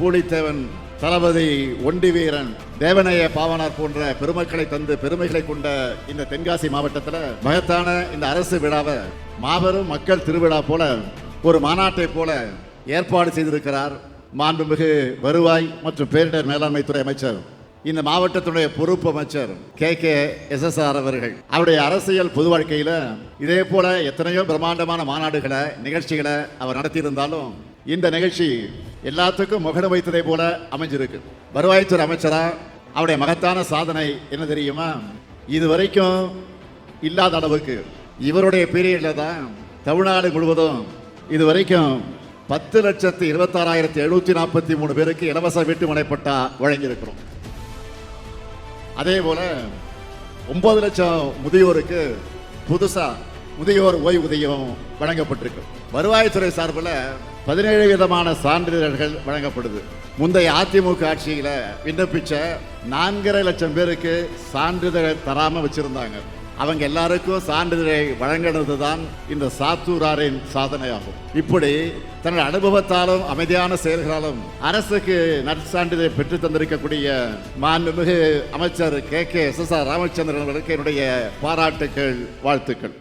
பூலித்தேவன், தளபதி ஒண்டி வீரன், தேவனைய பாவனார் போன்ற பெருமக்களை தந்து பெருமைகளை கொண்ட இந்த தென்காசி மாவட்டத்தில் மகத்தான இந்த அரசு விழாவை மாபெரும் மக்கள் திருவிழா போல ஒரு மாநாட்டை போல ஏற்பாடு செய்திருக்கிறார் மாண்புமிகு வருவாய் மற்றும் பேரிடர் மேலாண்மை துறை அமைச்சர், இந்த மாவட்டத்துடைய பொறுப்பு அமைச்சர் KKSSR அவர்கள். அவருடைய அரசியல் பொது வாழ்க்கையில் இதே போல எத்தனையோ பிரம்மாண்டமான மாநாடுகளை நிகழ்ச்சிகளை அவர் நடத்தியிருந்தாலும் இந்த நிகழ்ச்சி எல்லாத்துக்கும் முகடு வைத்ததை போல அமைஞ்சிருக்கு. வருவாய்த்துறை அமைச்சரா அவருடைய மகத்தான சாதனை என்ன தெரியுமா? இதுவரைக்கும் இல்லாத அளவுக்கு இவருடைய பீரியட்ல தான் தமிழ்நாடு முழுவதும் இதுவரைக்கும் 10,26,743 பேருக்கு இலவச வீட்டு மனைப்பட்டா வழங்கியிருக்கிறோம். அதே போல 9 லட்சம் முதியோருக்கு புதுசா முதியோர் ஓய்வூதியம் வழங்கப்பட்டிருக்கு. வருவாய்த்துறை சார்பில் 17 விதமான சான்றிதழ்கள் வழங்கப்படுது. முந்தைய அதிமுக ஆட்சியில விண்ணப்பிச்ச 4.5 லட்சம் பேருக்கு சான்றிதழ் தராம வச்சிருந்தாங்க. அவங்க எல்லாருக்கும் சான்றிதழை வழங்கினது தான் இந்த சாத்தூராரின் சாதனையாகும். இப்படி தன்னுடைய அனுபவத்தாலும் அமைதியான செயல்களாலும் அரசுக்கு நற்சான்றிதழை பெற்று தந்திருக்கக்கூடிய மாண்புமிகு அமைச்சர் KKSSR ராமச்சந்திரன் அவர்களுக்கு என்னுடைய பாராட்டுக்கள், வாழ்த்துக்கள்.